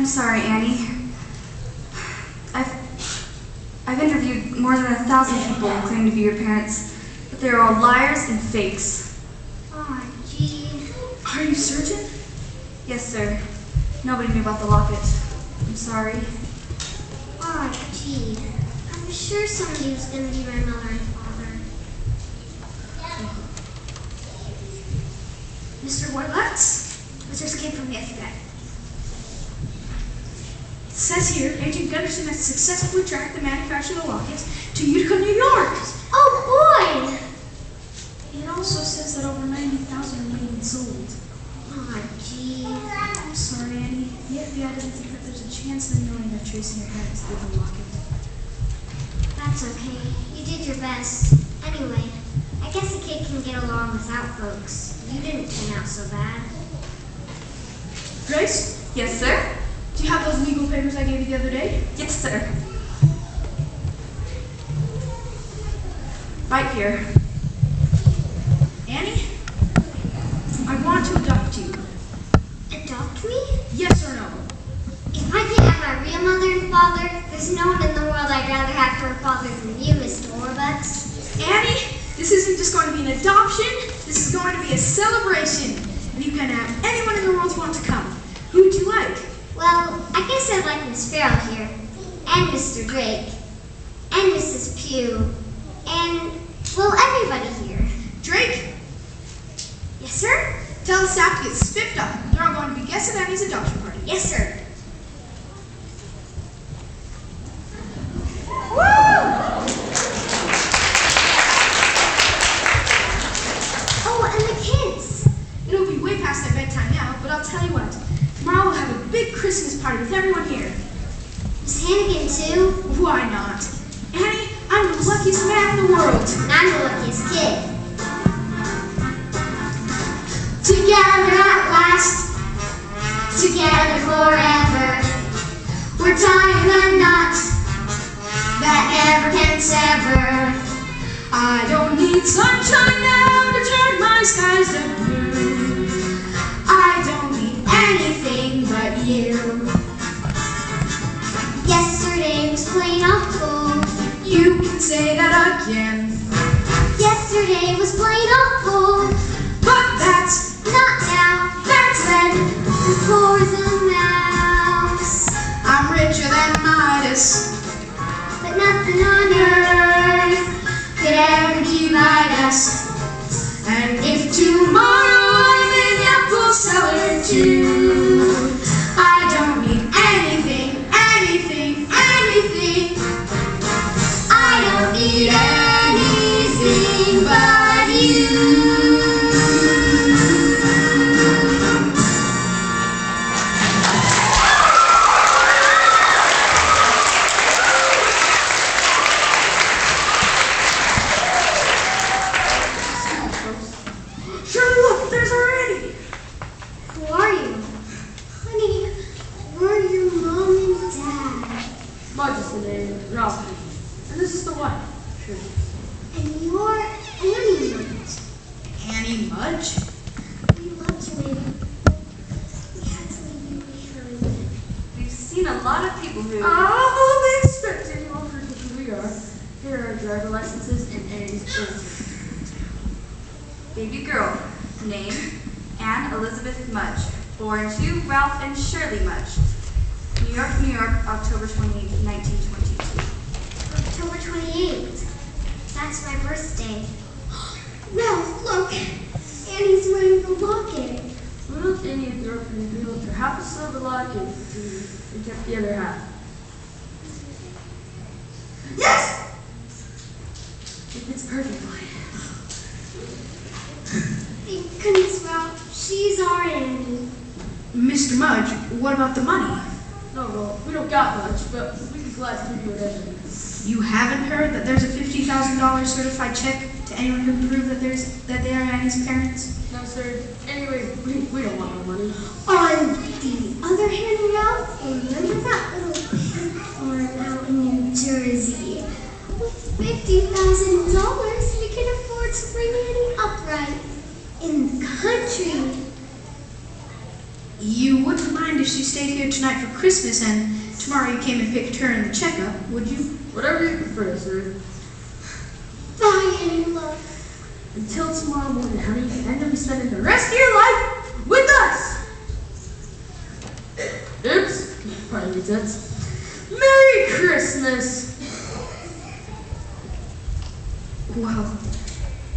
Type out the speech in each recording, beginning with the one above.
I'm sorry, Annie. I've interviewed more than 1,000 people who claim to be your parents, but they're all liars and fakes. Oh, gee. Are you certain? Yes, sir. Nobody knew about the locket. I'm sorry. Oh, gee. I'm sure somebody was going to be my mother and father. Mr. Whitelatz? Was escaped from the FBI. It says here, Agent Gunderson has successfully tracked the manufacturer of the locket to Utica, New York. Oh, boy! It also says that over 90,000 are being sold. Oh, gee. I'm sorry, Annie. The FBI doesn't think that there's a chance of knowing they're tracing your parents through the locket. That's okay. You did your best. Anyway, I guess a kid can get along without folks. You didn't turn out so bad. Grace, Yes, sir? do you have those legal papers I gave you the other day? Yes, sir. Right here. Annie, I want to adopt you. Adopt me? Yes or no? If I can't have my real mother and father, there's no one in the world I'd rather have for a father than you, Mr. Warbucks. Annie, this isn't just going to be an adoption. This is going to be a celebration. And you can have anyone in the world who wants to come. Who would you like? Well, I guess I'd like Miss Farrell here, and Mr. Drake, and Mrs. Pugh, and, well, everybody here. Drake, Yes, sir? tell the staff to get spiffed up. They're all going to be guests at Annie's adoption party. Yes, sir. Oh, and the kids. It'll be way past their bedtime now, but I'll tell you what. Tomorrow we'll have a big Christmas party with everyone here. Miss Hannigan, too. Why not? Annie, I'm the luckiest man in the world. And I'm the luckiest kid. Together at last, together forever. We're tying the knot that never can sever. I don't need sunshine now to turn my skies to blue. I don't need anything but you. Yesterday was plain awful. You can say that again. Yesterday was plain awful. But that's Not now. That's Then for the mouse. I'm richer than Midas. But nothing on earth could ever divide us. And if tomorrow I'm an apple seller too, I don't need anything, anything, anything. I don't need anything but you. Sure, look, there's our Annie. Who are you? Honey, we're your mom and dad. Mudge is the name, Ralph. And this is the wife, Shirley. And you're Annie Mudge. Annie Mudge? We loved you, baby. We had to leave you behind. We've seen a lot of people who... I'll be expecting more frequent than we are. Here are our driver licenses and Annie's birth. Baby girl, name Anne Elizabeth Mudge, born to Ralph and Shirley Mudge, New York, New York, October 28, 1922. October 28th. That's my birthday. Ralph, look! Annie's wearing the locket. What else Annie and the orphan revealed her half a silver locket and kept the other half? Yes! It's perfect, boy. Thank goodness, Ralph. She's our Annie. Mr. Mudge, what about the money? No, well, we don't got much, but we'd be glad to give you whatever. You haven't heard that there's a $50,000 certified check to anyone who can prove that they are Annie's parents? No, sir. Anyway, we don't want no money. On the other hand, Ralph, remember that little pig farm out in New Jersey? With $50,000, we can afford to bring Annie up right in the country. You wouldn't mind if she stayed here tonight for Christmas and tomorrow you came and picked her in the checkup, would you? Whatever you prefer, sir. Bye, Annie Love. Until tomorrow morning, honey, and you'll be spending the rest of your life with us! Oops, pardon me, Toots. Merry Christmas! Well,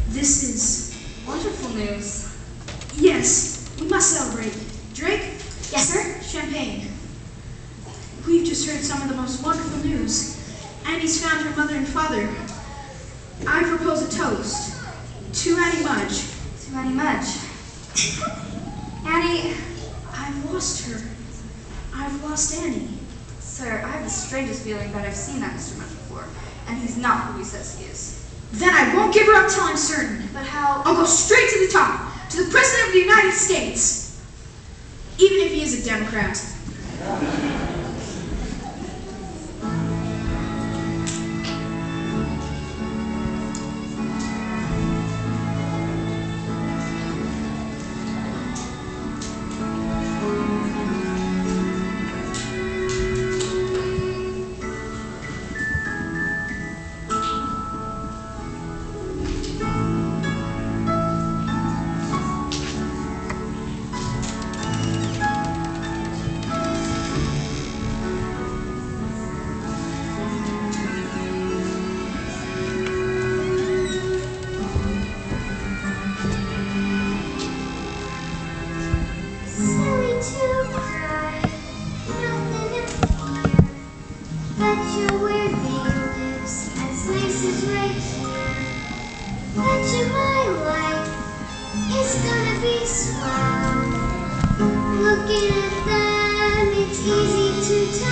this is... Wonderful news. Yes, we must celebrate. Drake? Yes, sir? Champagne. We've just heard some of the most wonderful news. Annie's found her mother and father. I propose a toast to Annie Mudge. To Annie Mudge. Annie, I've lost her. I've lost Annie. sir, I have the strangest feeling that I've seen that Mr. Mudge before, and he's not who he says he is. Then I won't give her up till I'm certain. But how? I'll go straight to the top, to the President of the United States, even if he is a Democrat. Silly to cry, nothing to fear. Bet you where they lives, as nice as right here. Bet you my life is gonna be swell. Looking at them, it's easy to tell.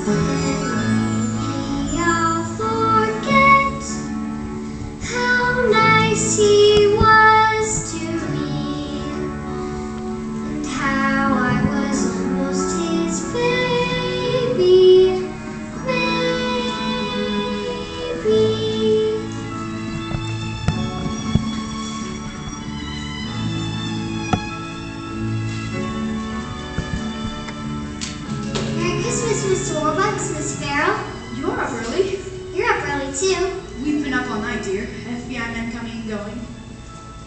Maybe I'll forget how nice he was to me, and how I was almost his baby, maybe. Merry Christmas, Mr. Warbucks, Miss Farrell. You're up early. You're up early too. We've been up all night, dear. FBI men coming and going.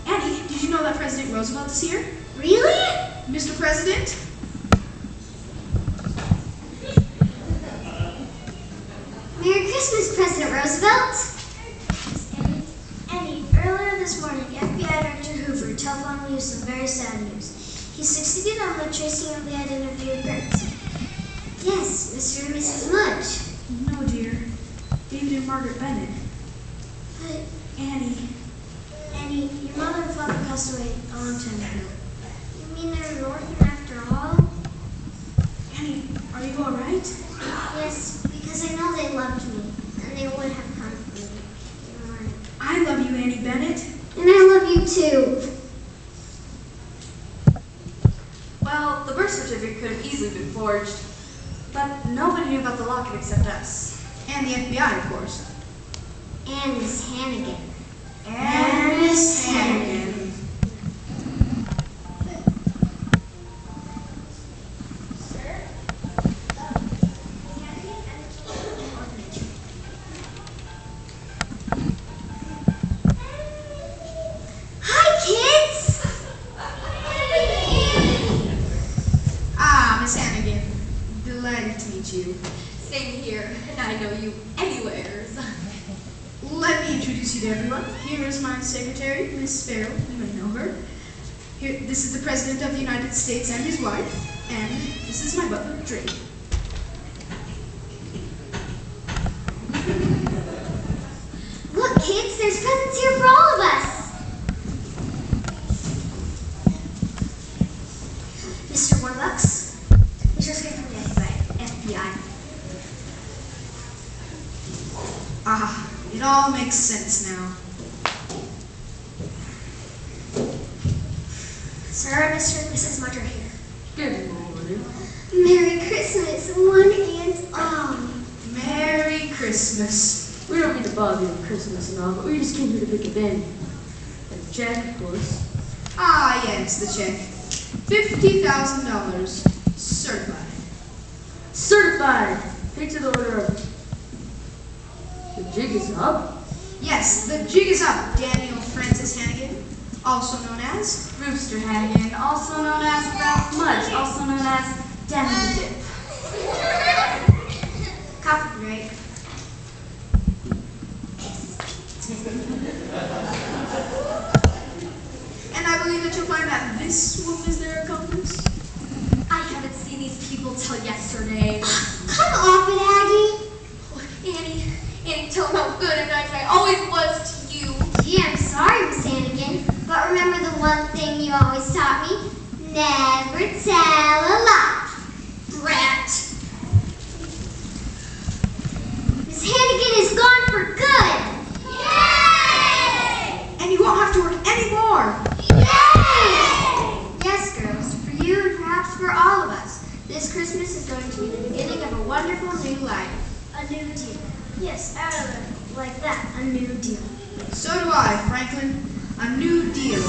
Annie, did you know that President Roosevelt is here? Really? Mr. President? Merry Christmas, President Roosevelt. Annie, earlier this morning, FBI Director Hoover telephoned me some very sad news. He succeeded on the tracing of the identity of birds. Yes, Mr. and Mrs. Mudge. No, dear. David and Margaret Bennett. But, Annie. Annie, your mother and father passed away a long time ago. You mean they're an orphan after all? Annie, are you all right? Yes, because I know they loved me, and they would have come for me. They weren't. I love you, Annie Bennett. And I love you too. Well, the birth certificate could have easily been forged, but nobody knew about the locket except us. And the FBI, of course. And Miss Hannigan. And Miss Hannigan. Hi, kids! Ah, Miss Hannigan. Delighted to meet you. Same here, and I know you anywheres. Let me introduce you to everyone. Here is my secretary, Miss Farrell. You may know her. Here, this is the President of the United States and his wife. And this is my butler, Drake. Look, kids, there's presents here for all of us. Mr. Warbucks, we just came from the FBI. Ah, it all makes sense now. Sir, Mr. and Mrs. Mudge are here. Good morning. Merry Christmas, one and all. Merry Christmas. We don't mean to bother you on Christmas and all, but we just came here to pick a band. And Jack, of course. Ah, yes, the check. $50,000. Certified. Certified. Paid to the order of... The jig is up. Yes, the jig is up, Daniel Francis Hannigan, also known as... Brewster Hannigan, also known as Ralph Mudge, also known as Danny the Dip. Coffee break. And I believe that you'll find that this woman is their accomplice. I haven't seen these people till yesterday. Come off it, Aggie. Annie, tell them how good and nice I always was to you. Gee, I'm sorry, Miss Hannigan, but remember the one thing you always taught me? Never tell a lie. Brat. Miss Hannigan is gone for good. Yay! And you won't have to work anymore. Yay! Yes, girls, for you and perhaps for all of us, this Christmas is going to be the beginning of a wonderful new life. A new deal. Yes, like that, a new deal. So do I, Franklin. A new deal.